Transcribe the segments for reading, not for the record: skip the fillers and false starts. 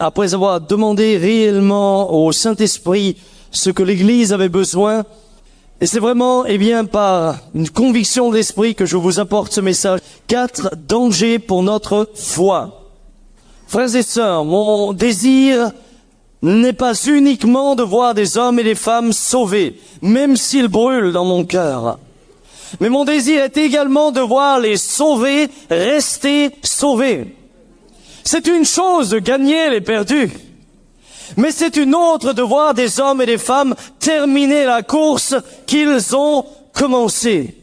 après avoir demandé réellement au Saint-Esprit ce que l'Église avait besoin. Et c'est vraiment, par une conviction de l'Esprit que je vous apporte ce message. 4 dangers pour notre foi. Frères et sœurs, mon désir n'est pas uniquement de voir des hommes et des femmes sauvés, même s'ils brûlent dans mon cœur. Mais mon désir est également de voir les sauvés rester sauvés. C'est une chose de gagner les perdus, mais c'est une autre de voir des hommes et des femmes terminer la course qu'ils ont commencée.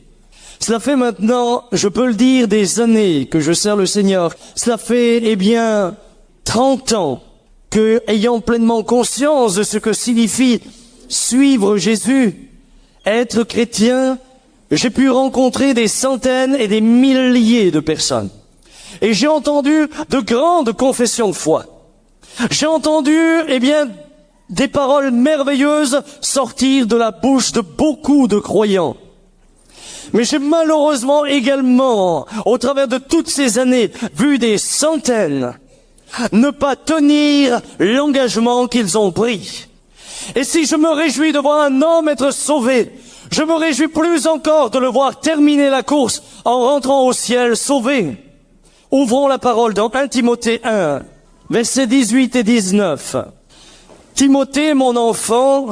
Cela fait maintenant, je peux le dire, des années que je sers le Seigneur. Cela fait, 30 ans que, ayant pleinement conscience de ce que signifie suivre Jésus, être chrétien, j'ai pu rencontrer des centaines et des milliers de personnes. Et j'ai entendu de grandes confessions de foi. J'ai entendu, des paroles merveilleuses sortir de la bouche de beaucoup de croyants. Mais j'ai malheureusement également, au travers de toutes ces années, vu des centaines ne pas tenir l'engagement qu'ils ont pris. Et si je me réjouis de voir un homme être sauvé, je me réjouis plus encore de le voir terminer la course en rentrant au ciel sauvé. Ouvrons la parole dans 1 Timothée 1, versets 18 et 19. Timothée, mon enfant,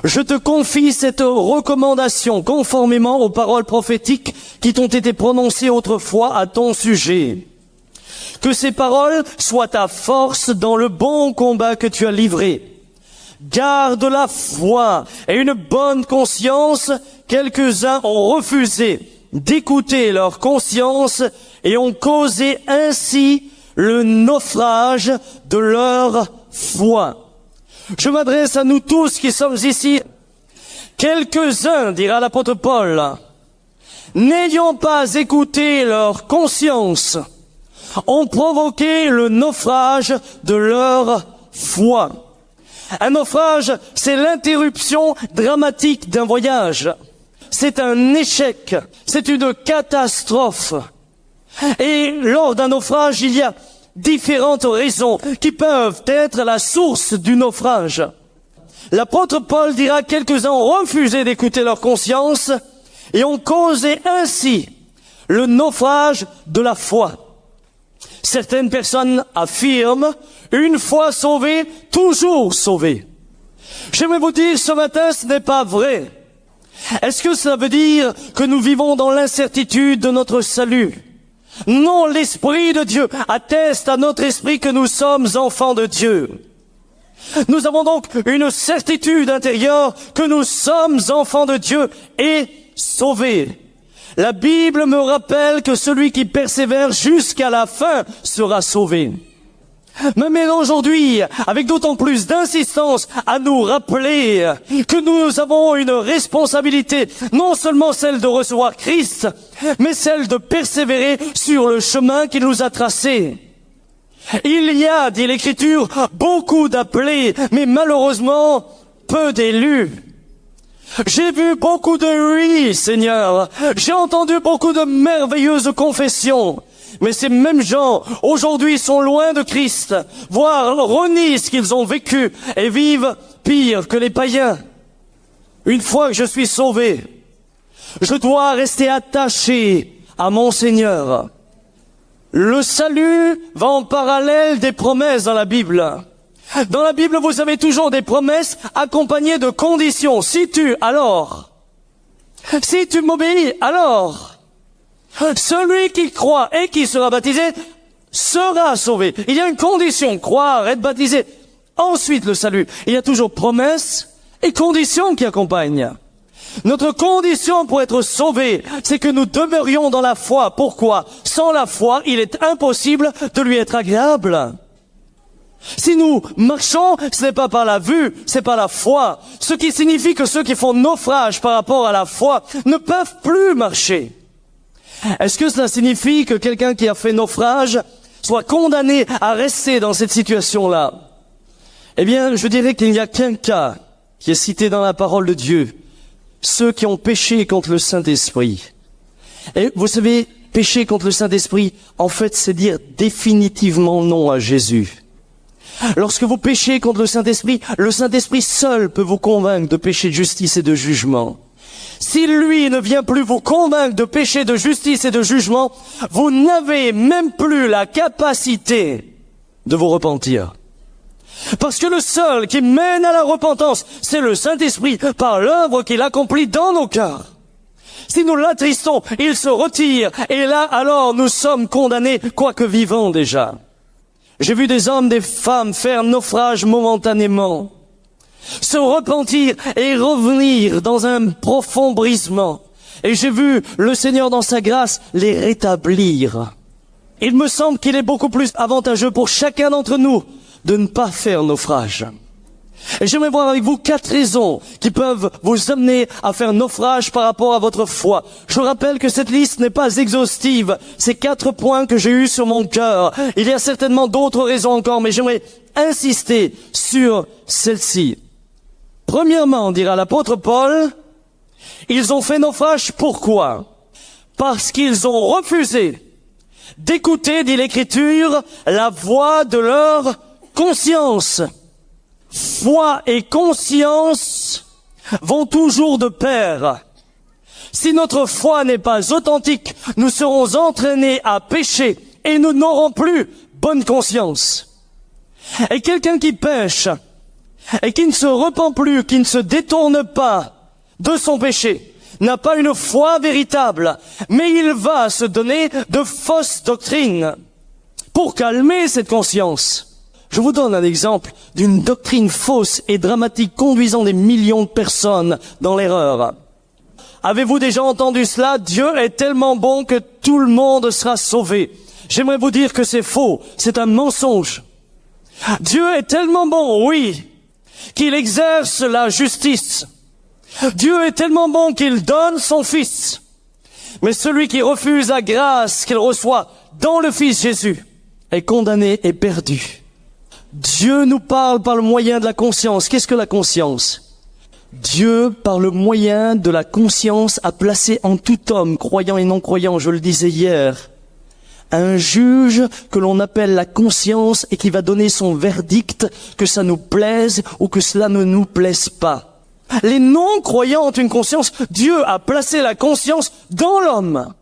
je te confie cette recommandation conformément aux paroles prophétiques qui t'ont été prononcées autrefois à ton sujet. Que ces paroles soient ta force dans le bon combat que tu as livré. Garde la foi et une bonne conscience. Quelques-uns ont refusé d'écouter leur conscience et ont causé ainsi le naufrage de leur foi. Je m'adresse à nous tous qui sommes ici. Quelques-uns, dira l'apôtre Paul, n'ayant pas écouté leur conscience, ont provoqué le naufrage de leur foi. Un naufrage, c'est l'interruption dramatique d'un voyage. C'est un échec, c'est une catastrophe. Et lors d'un naufrage, il y a différentes raisons qui peuvent être la source du naufrage. L'apôtre Paul dira que quelques-uns ont refusé d'écouter leur conscience et ont causé ainsi le naufrage de la foi. Certaines personnes affirment, une fois sauvé, toujours sauvé. J'aimerais vous dire ce matin, ce n'est pas vrai. Est-ce que cela veut dire que nous vivons dans l'incertitude de notre salut? Non, l'Esprit de Dieu atteste à notre esprit que nous sommes enfants de Dieu. Nous avons donc une certitude intérieure que nous sommes enfants de Dieu et sauvés. La Bible me rappelle que celui qui persévère jusqu'à la fin sera sauvé. Mais aujourd'hui, avec d'autant plus d'insistance à nous rappeler que nous avons une responsabilité, non seulement celle de recevoir Christ, mais celle de persévérer sur le chemin qu'il nous a tracé. Il y a, dit l'Écriture, beaucoup d'appelés, mais malheureusement, peu d'élus. J'ai vu beaucoup de oui, Seigneur. J'ai entendu beaucoup de merveilleuses confessions. Mais ces mêmes gens, aujourd'hui, sont loin de Christ, voire renient ce qu'ils ont vécu et vivent pire que les païens. Une fois que je suis sauvé, je dois rester attaché à mon Seigneur. Le salut va en parallèle des promesses dans la Bible. Dans la Bible, vous avez toujours des promesses accompagnées de conditions. Si tu m'obéis, alors... Celui qui croit et qui sera baptisé sera sauvé. Il y a une condition, croire, être baptisé. Ensuite, le salut. Il y a toujours promesses et conditions qui accompagnent. Notre condition pour être sauvé, c'est que nous demeurions dans la foi. Pourquoi? Sans la foi, il est impossible de lui être agréable. Si nous marchons, ce n'est pas par la vue, c'est par la foi. Ce qui signifie que ceux qui font naufrage par rapport à la foi ne peuvent plus marcher. Est-ce que cela signifie que quelqu'un qui a fait naufrage soit condamné à rester dans cette situation-là? Eh bien, je dirais qu'il n'y a qu'un cas qui est cité dans la parole de Dieu. Ceux qui ont péché contre le Saint-Esprit. Et vous savez, pécher contre le Saint-Esprit, en fait, c'est dire définitivement non à Jésus. Lorsque vous péchez contre le Saint-Esprit seul peut vous convaincre de péché, de justice et de jugement. Si lui ne vient plus vous convaincre de péché, de justice et de jugement, vous n'avez même plus la capacité de vous repentir. Parce que le seul qui mène à la repentance, c'est le Saint-Esprit par l'œuvre qu'il accomplit dans nos cœurs. Si nous l'attristons, il se retire, et là, alors, nous sommes condamnés, quoique vivants déjà. J'ai vu des hommes, des femmes faire naufrage momentanément, se repentir et revenir dans un profond brisement. Et j'ai vu le Seigneur dans sa grâce les rétablir. Il me semble qu'il est beaucoup plus avantageux pour chacun d'entre nous de ne pas faire naufrage. Et j'aimerais voir avec vous 4 raisons qui peuvent vous amener à faire naufrage par rapport à votre foi. Je rappelle que cette liste n'est pas exhaustive. C'est 4 points que j'ai eus sur mon cœur. Il y a certainement d'autres raisons encore, mais j'aimerais insister sur celle-ci. Premièrement, dira l'apôtre Paul, ils ont fait naufrage pourquoi? Parce qu'ils ont refusé d'écouter, dit l'Écriture, la voix de leur conscience. Foi et conscience vont toujours de pair. Si notre foi n'est pas authentique, nous serons entraînés à pécher et nous n'aurons plus bonne conscience. Et quelqu'un qui pêche et qui ne se repent plus, qui ne se détourne pas de son péché, n'a pas une foi véritable, mais il va se donner de fausses doctrines pour calmer cette conscience. Je vous donne un exemple d'une doctrine fausse et dramatique conduisant des millions de personnes dans l'erreur. Avez-vous déjà entendu cela? Dieu est tellement bon que tout le monde sera sauvé. J'aimerais vous dire que c'est faux, c'est un mensonge. Dieu est tellement bon, oui, qu'il exerce la justice. Dieu est tellement bon qu'il donne son Fils. Mais celui qui refuse la grâce qu'il reçoit dans le Fils Jésus est condamné et perdu. Dieu nous parle par le moyen de la conscience. Qu'est-ce que la conscience? Dieu, par le moyen de la conscience, a placé en tout homme, croyant et non croyant, je le disais hier, un juge que l'on appelle la conscience et qui va donner son verdict, que ça nous plaise ou que cela ne nous plaise pas. Les non-croyants ont une conscience. Dieu a placé la conscience dans l'homme.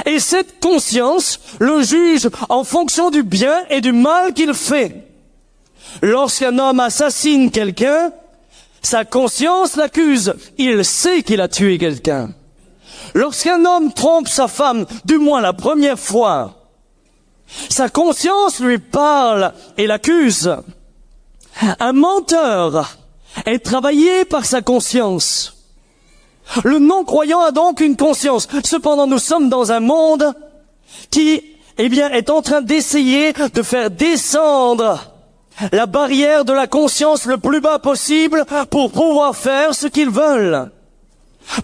Et cette conscience le juge en fonction du bien et du mal qu'il fait. Lorsqu'un homme assassine quelqu'un, sa conscience l'accuse. Il sait qu'il a tué quelqu'un. Lorsqu'un homme trompe sa femme, du moins la première fois, sa conscience lui parle et l'accuse. Un menteur est travaillé par sa conscience. Le non-croyant a donc une conscience. Cependant, nous sommes dans un monde qui, est en train d'essayer de faire descendre la barrière de la conscience le plus bas possible pour pouvoir faire ce qu'ils veulent.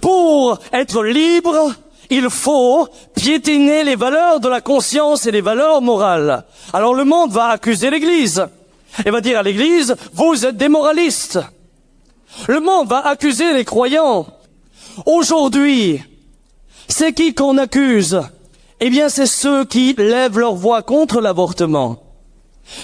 Pour être libre, il faut piétiner les valeurs de la conscience et les valeurs morales. Alors le monde va accuser l'Église et va dire à l'Église, vous êtes des moralistes. Le monde va accuser les croyants. Aujourd'hui, c'est qui qu'on accuse? C'est ceux qui lèvent leur voix contre l'avortement.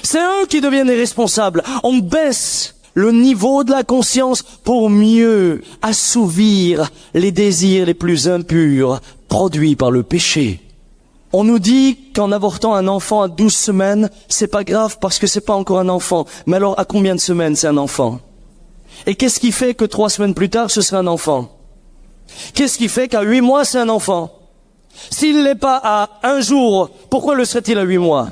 C'est eux qui deviennent les responsables. On baisse le niveau de la conscience pour mieux assouvir les désirs les plus impurs produits par le péché. On nous dit qu'en avortant un enfant à 12 semaines, c'est pas grave parce que c'est pas encore un enfant. Mais alors, à combien de semaines c'est un enfant? Et qu'est-ce qui fait que 3 semaines plus tard, ce sera un enfant? Qu'est-ce qui fait qu'à 8 mois, c'est un enfant? S'il n'est pas à 1 jour, pourquoi le serait-il à 8 mois?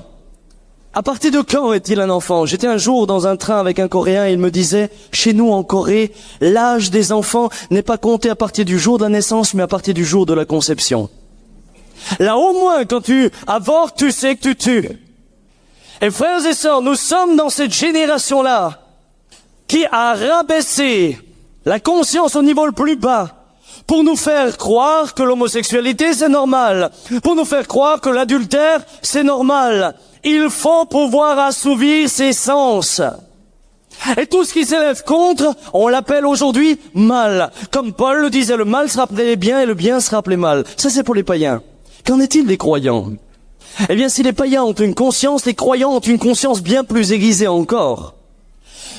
À partir de quand est-il un enfant? J'étais un jour dans un train avec un Coréen et il me disait, chez nous en Corée, l'âge des enfants n'est pas compté à partir du jour de la naissance, mais à partir du jour de la conception. Là au moins, quand tu avortes, tu sais que tu tues. Et frères et sœurs, nous sommes dans cette génération-là qui a rabaissé la conscience au niveau le plus bas pour nous faire croire que l'homosexualité c'est normal, pour nous faire croire que l'adultère c'est normal. Il faut pouvoir assouvir ses sens. Et tout ce qui s'élève contre, on l'appelle aujourd'hui mal. Comme Paul le disait, le mal sera appelé bien et le bien sera appelé mal. Ça c'est pour les païens. Qu'en est-il des croyants? Eh bien, si les païens ont une conscience, les croyants ont une conscience bien plus aiguisée encore.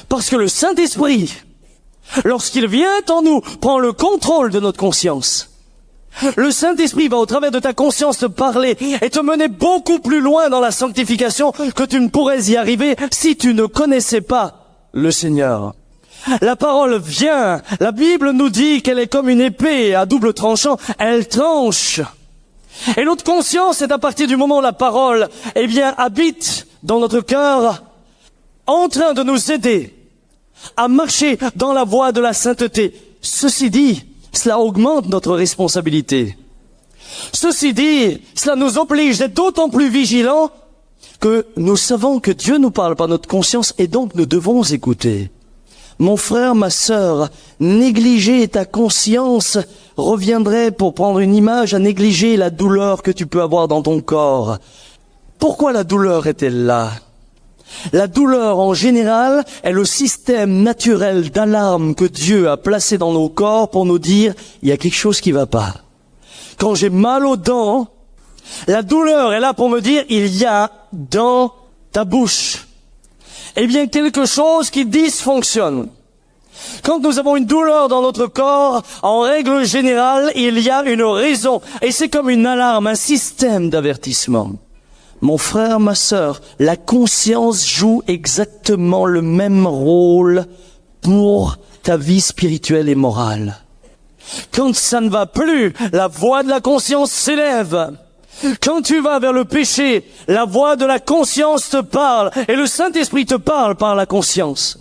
Parce que le Saint-Esprit, lorsqu'il vient en nous, prend le contrôle de notre conscience. Le Saint-Esprit va au travers de ta conscience te parler et te mener beaucoup plus loin dans la sanctification que tu ne pourrais y arriver si tu ne connaissais pas le Seigneur. La parole vient, la Bible nous dit qu'elle est comme une épée à double tranchant, elle tranche. Et notre conscience est à partir du moment où la parole, habite dans notre cœur, en train de nous aider à marcher dans la voie de la sainteté. Ceci dit, cela augmente notre responsabilité. Ceci dit, cela nous oblige d'être d'autant plus vigilants que nous savons que Dieu nous parle par notre conscience et donc nous devons écouter. Mon frère, ma sœur, négliger ta conscience reviendrait, pour prendre une image, à négliger la douleur que tu peux avoir dans ton corps. Pourquoi la douleur est-elle là ? La douleur, en général, est le système naturel d'alarme que Dieu a placé dans nos corps pour nous dire « il y a quelque chose qui va pas ». Quand j'ai mal aux dents, la douleur est là pour me dire « il y a dans ta bouche ». Quelque chose qui dysfonctionne. Quand nous avons une douleur dans notre corps, en règle générale, il y a une raison. Et c'est comme une alarme, un système d'avertissement. Mon frère, ma sœur, la conscience joue exactement le même rôle pour ta vie spirituelle et morale. Quand ça ne va plus, la voix de la conscience s'élève. Quand tu vas vers le péché, la voix de la conscience te parle et le Saint-Esprit te parle par la conscience.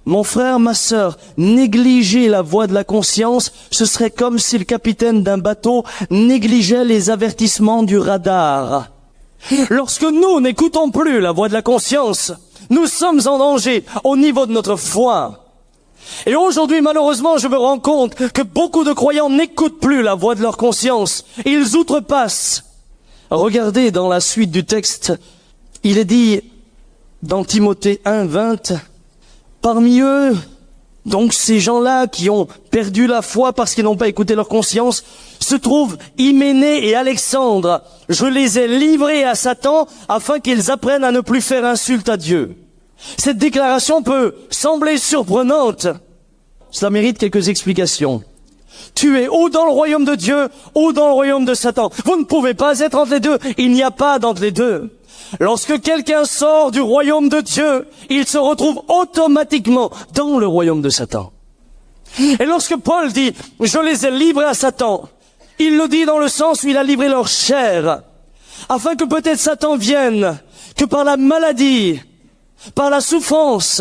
Mon frère, ma sœur, négliger la voix de la conscience, ce serait comme si le capitaine d'un bateau négligeait les avertissements du radar. Lorsque nous n'écoutons plus la voix de la conscience, nous sommes en danger au niveau de notre foi. Et aujourd'hui, malheureusement, je me rends compte que beaucoup de croyants n'écoutent plus la voix de leur conscience. Ils outrepassent. Regardez dans la suite du texte, il est dit dans Timothée 1:20, parmi eux, donc ces gens-là qui ont perdu la foi parce qu'ils n'ont pas écouté leur conscience, se trouvent Hyménée et Alexandre. Je les ai livrés à Satan afin qu'ils apprennent à ne plus faire insulte à Dieu. Cette déclaration peut sembler surprenante. Cela mérite quelques explications. Tu es ou dans le royaume de Dieu ou dans le royaume de Satan. Vous ne pouvez pas être entre les deux. Il n'y a pas d'entre les deux. Lorsque quelqu'un sort du royaume de Dieu, il se retrouve automatiquement dans le royaume de Satan. Et lorsque Paul dit « je les ai livrés à Satan », il le dit dans le sens où il a livré leur chair, afin que peut-être Satan vienne, que par la maladie, par la souffrance,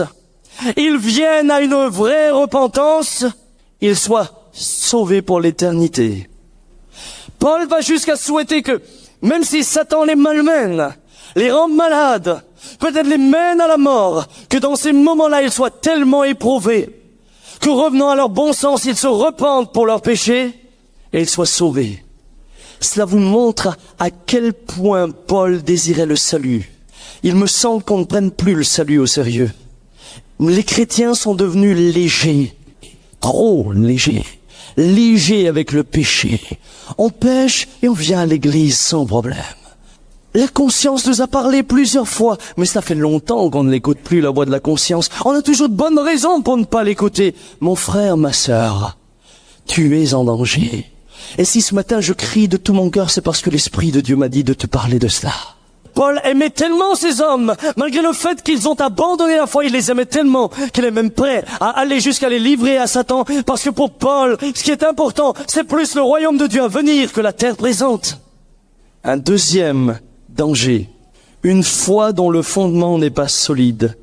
ils viennent à une vraie repentance, ils soient sauvés pour l'éternité. Paul va jusqu'à souhaiter que, même si Satan les malmène, les rend malades, peut-être les mène à la mort, que dans ces moments-là, ils soient tellement éprouvés, que revenant à leur bon sens, ils se repentent pour leurs péchés, et ils soient sauvés. Cela vous montre à quel point Paul désirait le salut. Il me semble qu'on ne prenne plus le salut au sérieux. Les chrétiens sont devenus légers, trop légers, légers avec le péché. On pêche et on vient à l'église sans problème. La conscience nous a parlé plusieurs fois, mais ça fait longtemps qu'on ne l'écoute plus, la voix de la conscience. On a toujours de bonnes raisons pour ne pas l'écouter. Mon frère, ma sœur, tu es en danger. Et si ce matin je crie de tout mon cœur, c'est parce que l'Esprit de Dieu m'a dit de te parler de cela. Paul aimait tellement ces hommes, malgré le fait qu'ils ont abandonné la foi, il les aimait tellement qu'il est même prêt à aller jusqu'à les livrer à Satan, parce que pour Paul, ce qui est important, c'est plus le royaume de Dieu à venir que la terre présente. Un deuxième danger, une foi dont le fondement n'est pas solide.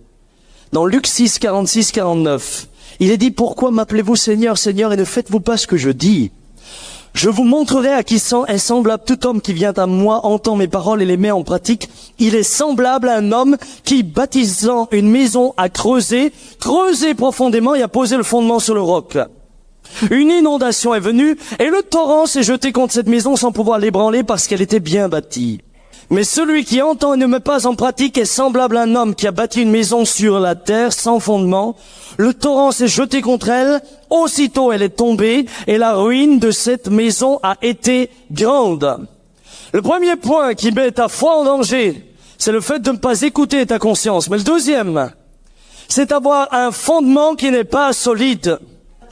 Dans Luc 6, 46, 49, il est dit « Pourquoi m'appelez-vous Seigneur, Seigneur, et ne faites-vous pas ce que je dis ? Je vous montrerai à qui est semblable tout homme qui vient à moi, entend mes paroles et les met en pratique. Il est semblable à un homme qui, bâtissant une maison, a creusé profondément et a posé le fondement sur le roc. Une inondation est venue et le torrent s'est jeté contre cette maison sans pouvoir l'ébranler parce qu'elle était bien bâtie. Mais celui qui entend et ne met pas en pratique est semblable à un homme qui a bâti une maison sur la terre sans fondement. Le torrent s'est jeté contre elle, aussitôt elle est tombée, et la ruine de cette maison a été grande. Le premier point qui met ta foi en danger, c'est le fait de ne pas écouter ta conscience. Mais le deuxième, c'est avoir un fondement qui n'est pas solide.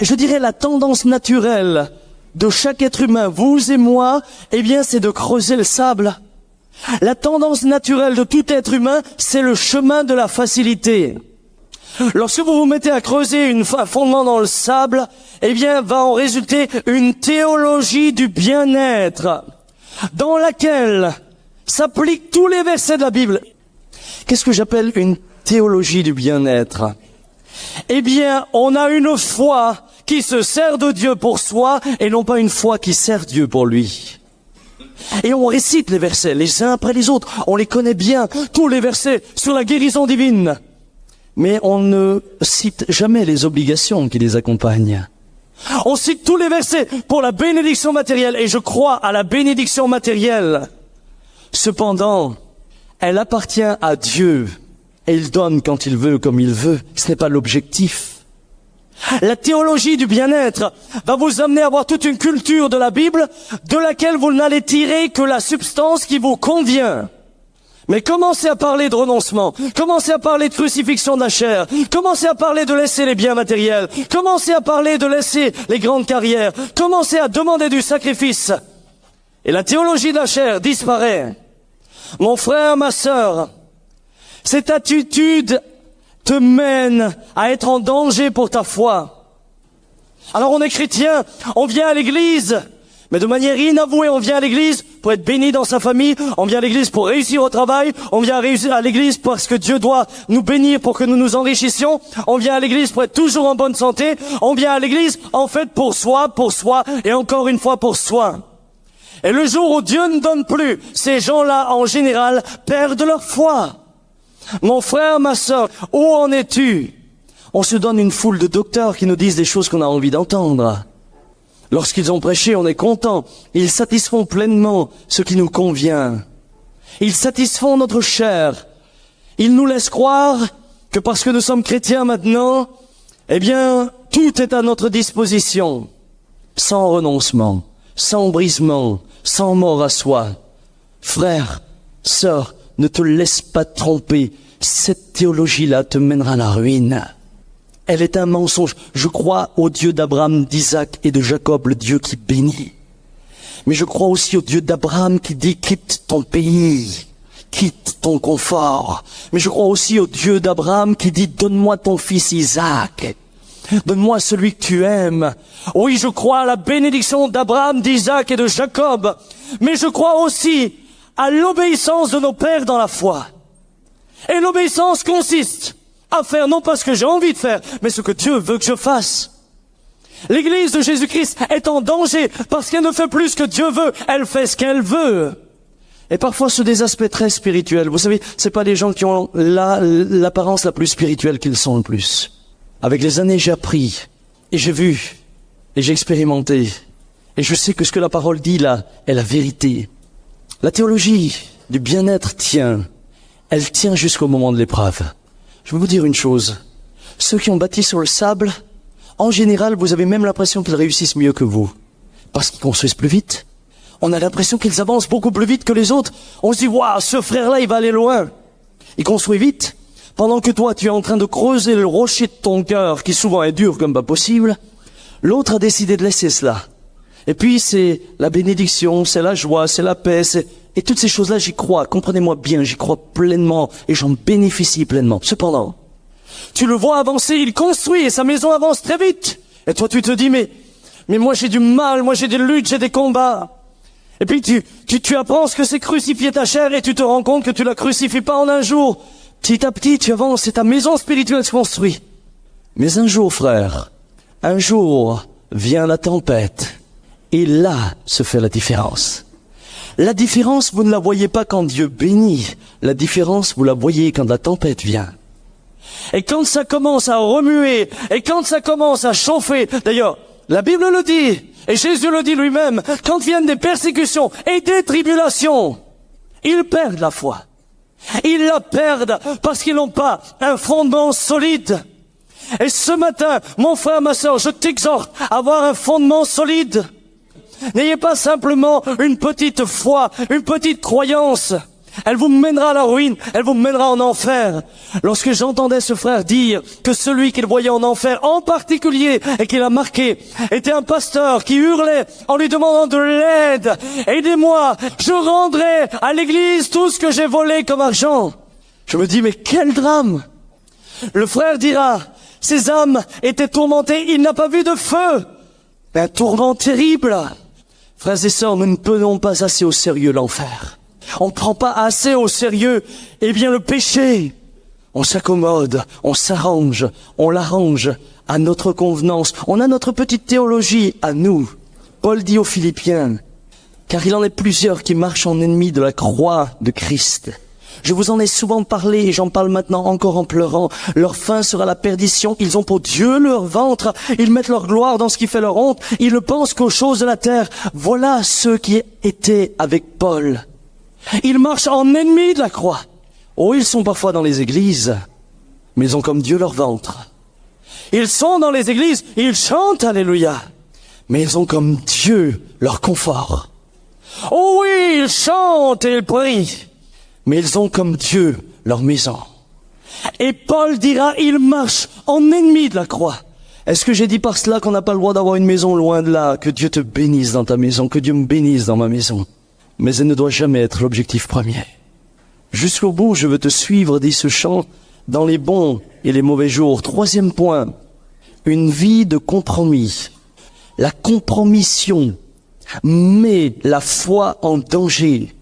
Je dirais la tendance naturelle de chaque être humain, vous et moi, eh bien, c'est de creuser le sable. La tendance naturelle de tout être humain, c'est le chemin de la facilité. Lorsque vous vous mettez à creuser un fondement dans le sable, eh bien, va en résulter une théologie du bien-être, dans laquelle s'appliquent tous les versets de la Bible. Qu'est-ce que j'appelle une théologie du bien-être? Eh bien, on a une foi qui se sert de Dieu pour soi et non pas une foi qui sert Dieu pour lui. Et on récite les versets les uns après les autres. On les connaît bien, tous les versets sur la guérison divine. Mais on ne cite jamais les obligations qui les accompagnent. On cite tous les versets pour la bénédiction matérielle et je crois à la bénédiction matérielle. Cependant, elle appartient à Dieu et il donne quand il veut, comme il veut. Ce n'est pas l'objectif. La théologie du bien-être va vous amener à avoir toute une culture de la Bible de laquelle vous n'allez tirer que la substance qui vous convient. Mais commencez à parler de renoncement, commencez à parler de crucifixion de la chair, commencez à parler de laisser les biens matériels, commencez à parler de laisser les grandes carrières, commencez à demander du sacrifice. Et la théologie de la chair disparaît. Mon frère, ma sœur, cette attitude te mène à être en danger pour ta foi. Alors on est chrétien, on vient à l'église, mais de manière inavouée, on vient à l'église pour être béni dans sa famille, on vient à l'église pour réussir au travail, on vient à l'église parce que Dieu doit nous bénir pour que nous nous enrichissions, on vient à l'église pour être toujours en bonne santé, on vient à l'église en fait pour soi, et encore une fois pour soi. Et le jour où Dieu ne donne plus, ces gens-là en général perdent leur foi. Mon frère, ma sœur, où en es-tu? On se donne une foule de docteurs qui nous disent des choses qu'on a envie d'entendre. Lorsqu'ils ont prêché, on est content. Ils satisfont pleinement ce qui nous convient. Ils satisfont notre chair. Ils nous laissent croire que parce que nous sommes chrétiens maintenant, eh bien, tout est à notre disposition. Sans renoncement, sans brisement, sans mort à soi. Frère, sœur, ne te laisse pas tromper. Cette théologie-là te mènera à la ruine. Elle est un mensonge. Je crois au Dieu d'Abraham, d'Isaac et de Jacob, le Dieu qui bénit. Mais je crois aussi au Dieu d'Abraham qui dit quitte ton pays, quitte ton confort. Mais je crois aussi au Dieu d'Abraham qui dit donne-moi ton fils Isaac. Donne-moi celui que tu aimes. Oui, je crois à la bénédiction d'Abraham, d'Isaac et de Jacob. Mais je crois aussi à l'obéissance de nos pères dans la foi. Et l'obéissance consiste à faire non pas ce que j'ai envie de faire, mais ce que Dieu veut que je fasse. L'Église de Jésus-Christ est en danger parce qu'elle ne fait plus ce que Dieu veut, elle fait ce qu'elle veut. Et parfois sur des aspects très spirituels. Vous savez, c'est pas les gens qui ont l'apparence la plus spirituelle qu'ils sont le plus. Avec les années, j'ai appris, et j'ai vu, et j'ai expérimenté, et je sais que ce que la parole dit là est la vérité. La théologie du bien-être tient. Elle tient jusqu'au moment de l'épreuve. Je vais vous dire une chose. Ceux qui ont bâti sur le sable, en général, vous avez même l'impression qu'ils réussissent mieux que vous. Parce qu'ils construisent plus vite. On a l'impression qu'ils avancent beaucoup plus vite que les autres. On se dit, waouh, ce frère-là, il va aller loin. Il construit vite. Pendant que toi, tu es en train de creuser le rocher de ton cœur, qui souvent est dur comme pas possible, l'autre a décidé de laisser cela. Et puis, c'est la bénédiction, c'est la joie, c'est la paix, et toutes ces choses-là, j'y crois. Comprenez-moi bien, j'y crois pleinement, et j'en bénéficie pleinement. Cependant, tu le vois avancer, il construit, et sa maison avance très vite. Et toi, tu te dis, mais moi, j'ai du mal, moi, j'ai des luttes, j'ai des combats. Et puis, tu apprends ce que c'est crucifier ta chair, et tu te rends compte que tu la crucifies pas en un jour. Petit à petit, tu avances, et ta maison spirituelle se construit. Mais un jour, frère, un jour, vient la tempête. Et là se fait la différence. La différence, vous ne la voyez pas quand Dieu bénit. La différence, vous la voyez quand la tempête vient. Et quand ça commence à remuer, et quand ça commence à chauffer, d'ailleurs, la Bible le dit, et Jésus le dit lui-même, quand viennent des persécutions et des tribulations, ils perdent la foi. Ils la perdent parce qu'ils n'ont pas un fondement solide. Et ce matin, mon frère, ma sœur, je t'exhorte à avoir un fondement solide. N'ayez pas simplement une petite foi, une petite croyance. Elle vous mènera à la ruine, elle vous mènera en enfer. Lorsque j'entendais ce frère dire que celui qu'il voyait en enfer, en particulier, et qu'il a marqué, était un pasteur qui hurlait en lui demandant de l'aide. Aidez-moi, je rendrai à l'église tout ce que j'ai volé comme argent. Je me dis, mais quel drame! Le frère dira, ces âmes étaient tourmentées, il n'a pas vu de feu. Un tourment terrible. Frères et sœurs, nous ne prenons pas assez au sérieux l'enfer. On ne prend pas assez au sérieux, le péché. On s'accommode, on s'arrange, on l'arrange à notre convenance. On a notre petite théologie à nous. Paul dit aux Philippiens, car il en est plusieurs qui marchent en ennemis de la croix de Christ. Je vous en ai souvent parlé et j'en parle maintenant encore en pleurant. Leur fin sera la perdition. Ils ont pour Dieu leur ventre. Ils mettent leur gloire dans ce qui fait leur honte. Ils ne pensent qu'aux choses de la terre. Voilà ceux qui étaient avec Paul. Ils marchent en ennemis de la croix. Oh, ils sont parfois dans les églises, mais ils ont comme Dieu leur ventre. Ils sont dans les églises, ils chantent Alléluia, mais ils ont comme Dieu leur confort. Oh oui, ils chantent et ils prient, mais ils ont comme Dieu leur maison. Et Paul dira, ils marchent en ennemis de la croix. Est-ce que j'ai dit par cela qu'on n'a pas le droit d'avoir une maison loin de là? Que Dieu te bénisse dans ta maison, que Dieu me bénisse dans ma maison. Mais elle ne doit jamais être l'objectif premier. Jusqu'au bout, je veux te suivre, dit ce chant, dans les bons et les mauvais jours. Troisième point, une vie de compromis. La compromission met la foi en danger.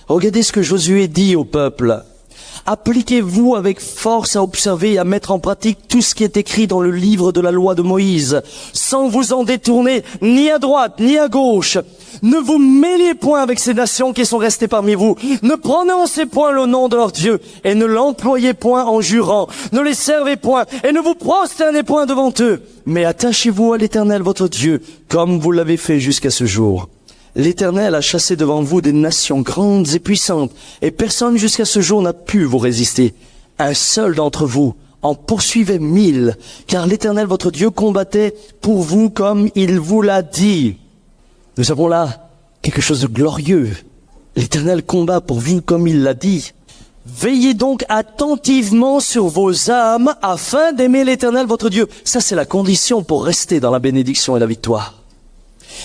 Regardez ce que Josué dit au peuple. Appliquez-vous avec force à observer et à mettre en pratique tout ce qui est écrit dans le livre de la loi de Moïse, sans vous en détourner ni à droite ni à gauche. Ne vous mêliez point avec ces nations qui sont restées parmi vous. Ne prononcez point le nom de leur Dieu et ne l'employez point en jurant. Ne les servez point et ne vous prosternez point devant eux. Mais attachez-vous à l'Éternel votre Dieu, comme vous l'avez fait jusqu'à ce jour. L'Éternel a chassé devant vous des nations grandes et puissantes, et personne jusqu'à ce jour n'a pu vous résister. Un seul d'entre vous en poursuivait 1000, car l'Éternel votre Dieu combattait pour vous comme il vous l'a dit. Nous avons là quelque chose de glorieux. L'Éternel combat pour vous comme il l'a dit. Veillez donc attentivement sur vos âmes afin d'aimer l'Éternel votre Dieu. Ça, c'est la condition pour rester dans la bénédiction et la victoire.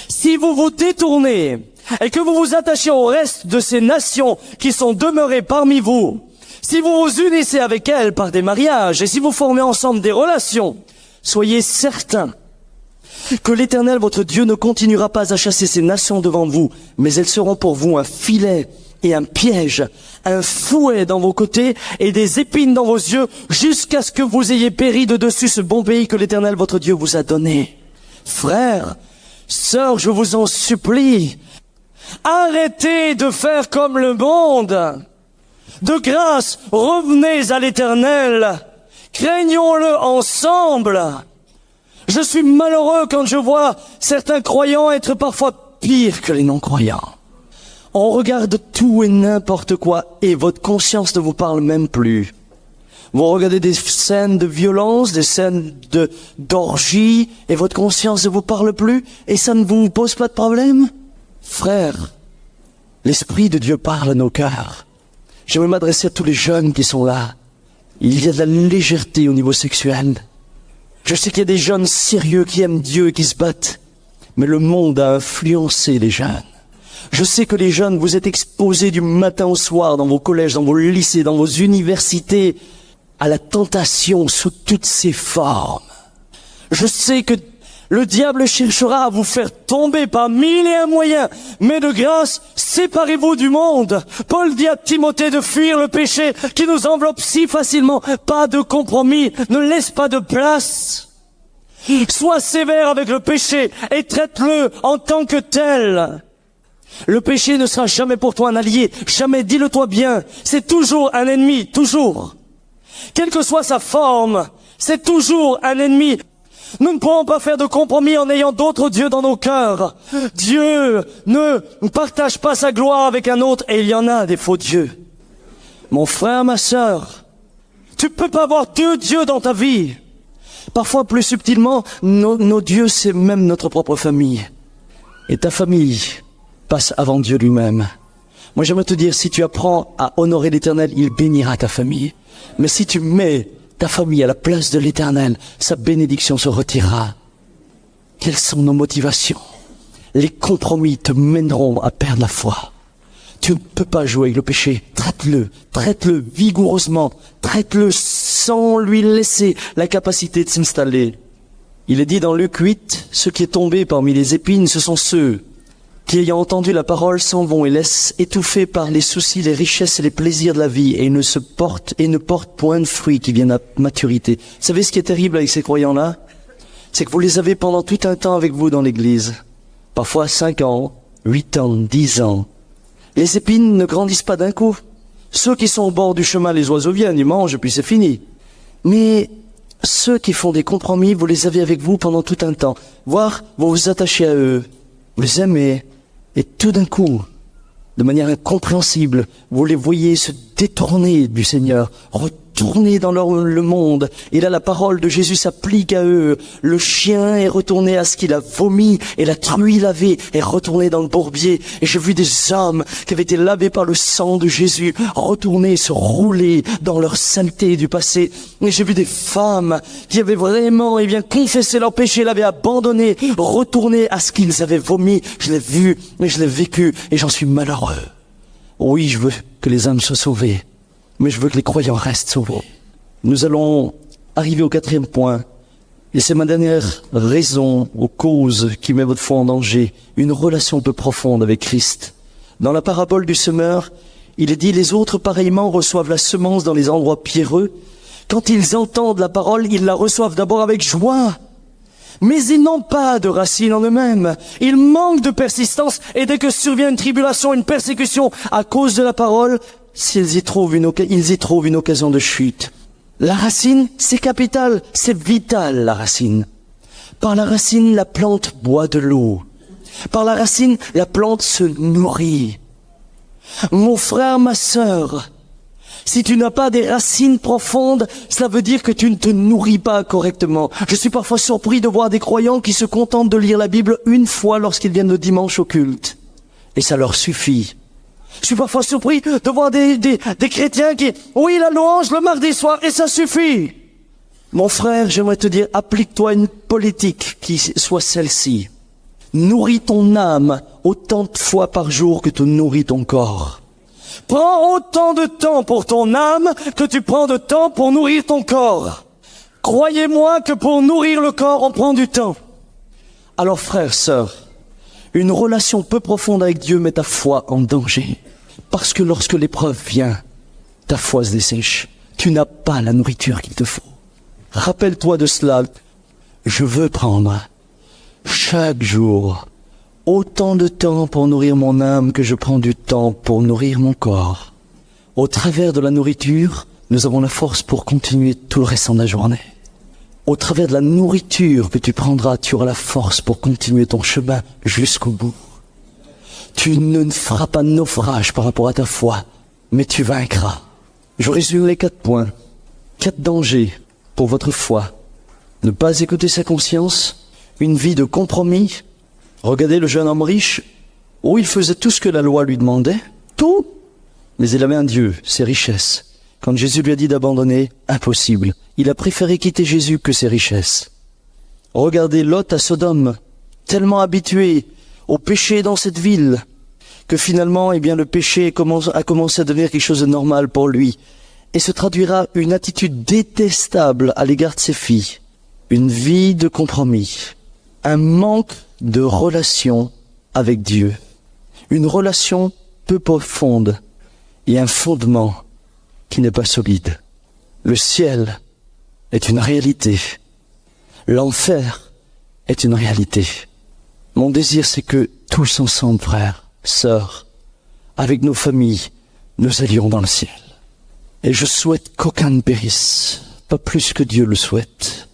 Si vous vous détournez et que vous vous attachez au reste de ces nations qui sont demeurées parmi vous, si vous vous unissez avec elles par des mariages et si vous formez ensemble des relations, soyez certains que l'Éternel votre Dieu ne continuera pas à chasser ces nations devant vous, mais elles seront pour vous un filet et un piège, un fouet dans vos côtés et des épines dans vos yeux, jusqu'à ce que vous ayez péri de dessus ce bon pays que l'Éternel votre Dieu vous a donné. Frères, sœurs, je vous en supplie, arrêtez de faire comme le monde. De grâce, revenez à l'Éternel. Craignons-le ensemble. Je suis malheureux quand je vois certains croyants être parfois pires que les non-croyants. On regarde tout et n'importe quoi et votre conscience ne vous parle même plus. Vous regardez des scènes de violence, des scènes d'orgie et votre conscience ne vous parle plus et ça ne vous pose pas de problème? Frères, l'Esprit de Dieu parle à nos cœurs. J'aimerais m'adresser à tous les jeunes qui sont là. Il y a de la légèreté au niveau sexuel. Je sais qu'il y a des jeunes sérieux qui aiment Dieu et qui se battent. Mais le monde a influencé les jeunes. Je sais que les jeunes, vous êtes exposés du matin au soir dans vos collèges, dans vos lycées, dans vos universités, à la tentation sous toutes ses formes. Je sais que le diable cherchera à vous faire tomber par mille et un moyens, mais de grâce, séparez-vous du monde. Paul dit à Timothée de fuir le péché qui nous enveloppe si facilement. Pas de compromis, ne laisse pas de place. Sois sévère avec le péché et traite-le en tant que tel. Le péché ne sera jamais pour toi un allié, jamais, dis-le-toi bien. C'est toujours un ennemi, toujours. Quelle que soit sa forme, c'est toujours un ennemi. Nous ne pourrons pas faire de compromis en ayant d'autres dieux dans nos cœurs. Dieu ne partage pas sa gloire avec un autre et il y en a des faux dieux. Mon frère, ma sœur, tu peux pas avoir deux dieux dans ta vie. Parfois, plus subtilement, nos dieux, c'est même notre propre famille. et ta famille passe avant Dieu lui-même. Moi, j'aimerais te dire, si tu apprends à honorer l'Éternel, il bénira ta famille. Mais si tu mets ta famille à la place de l'Éternel, sa bénédiction se retirera. Quelles sont nos motivations? Les compromis te mèneront à perdre la foi. Tu ne peux pas jouer avec le péché. Traite-le vigoureusement. Traite-le sans lui laisser la capacité de s'installer. Il est dit dans Luc 8, ceux qui est tombé parmi les épines, ce sont ceux qui, ayant entendu la parole, s'en vont et laissent étouffés par les soucis, les richesses et les plaisirs de la vie et ne portent point de fruits qui viennent à maturité. Vous savez ce qui est terrible avec ces croyants-là? C'est que vous les avez pendant tout un temps avec vous dans l'église. Parfois 5 ans, 8 ans, 10 ans. Les épines ne grandissent pas d'un coup. Ceux qui sont au bord du chemin, les oiseaux viennent, ils mangent et puis c'est fini. Mais ceux qui font des compromis, vous les avez avec vous pendant tout un temps. Voire, vous vous attachez à eux, vous les aimez. Et tout d'un coup, de manière incompréhensible, vous les voyez se détourner du Seigneur, retourner dans le monde. Et là, la parole de Jésus s'applique à eux. Le chien est retourné à ce qu'il a vomi, et la truie lavée est retournée dans le bourbier. Et j'ai vu des hommes qui avaient été lavés par le sang de Jésus, retourner, se rouler dans leur saleté du passé. Et j'ai vu des femmes qui avaient vraiment, confessé leur péché, l'avaient abandonné, retourné à ce qu'ils avaient vomi. Je l'ai vu, et je l'ai vécu, et j'en suis malheureux. Oui, je veux que les âmes soient sauvées, mais je veux que les croyants restent sauvés. Nous allons arriver au 4e point, et c'est ma dernière raison aux causes qui met votre foi en danger, une relation peu profonde avec Christ. Dans la parabole du semeur, il est dit, les autres pareillement reçoivent la semence dans les endroits pierreux. Quand ils entendent la parole, ils la reçoivent d'abord avec joie. Mais ils n'ont pas de racines en eux-mêmes. Ils manquent de persistance et dès que survient une tribulation, une persécution à cause de la parole, ils y trouvent une occasion de chute. La racine, c'est capital, c'est vital la racine. Par la racine, la plante boit de l'eau. Par la racine, la plante se nourrit. Mon frère, ma sœur, si tu n'as pas des racines profondes, cela veut dire que tu ne te nourris pas correctement. Je suis parfois surpris de voir des croyants qui se contentent de lire la Bible une fois lorsqu'ils viennent le dimanche au culte. Et ça leur suffit. Je suis parfois surpris de voir des chrétiens qui, oui, la louange le mardi soir, et ça suffit. Mon frère, j'aimerais te dire, applique-toi une politique qui soit celle-ci. Nourris ton âme autant de fois par jour que tu nourris ton corps. Prends autant de temps pour ton âme que tu prends de temps pour nourrir ton corps. Croyez-moi que pour nourrir le corps, on prend du temps. Alors frères, sœurs, une relation peu profonde avec Dieu met ta foi en danger. Parce que lorsque l'épreuve vient, ta foi se dessèche. Tu n'as pas la nourriture qu'il te faut. Rappelle-toi de cela. Je veux prendre chaque jour autant de temps pour nourrir mon âme que je prends du temps pour nourrir mon corps. Au travers de la nourriture, nous avons la force pour continuer tout le restant de la journée. Au travers de la nourriture que tu prendras, tu auras la force pour continuer ton chemin jusqu'au bout. Tu ne feras pas naufrage par rapport à ta foi, mais tu vaincras. Je résume les 4 points. 4 dangers pour votre foi. Ne pas écouter sa conscience, une vie de compromis. Regardez le jeune homme riche, où il faisait tout ce que la loi lui demandait, tout, mais il avait un Dieu, ses richesses. Quand Jésus lui a dit d'abandonner, impossible. Il a préféré quitter Jésus que ses richesses. Regardez Lot à Sodome, tellement habitué au péché dans cette ville, que finalement, le péché a commencé à devenir quelque chose de normal pour lui. Et se traduira une attitude détestable à l'égard de ses filles. Une vie de compromis. Un manque de relation avec Dieu. Une relation peu profonde et un fondement qui n'est pas solide. Le ciel est une réalité. L'enfer est une réalité. Mon désir, c'est que tous ensemble, frères, sœurs, avec nos familles, nous allions dans le ciel. Et je souhaite qu'aucun ne périsse, pas plus que Dieu le souhaite.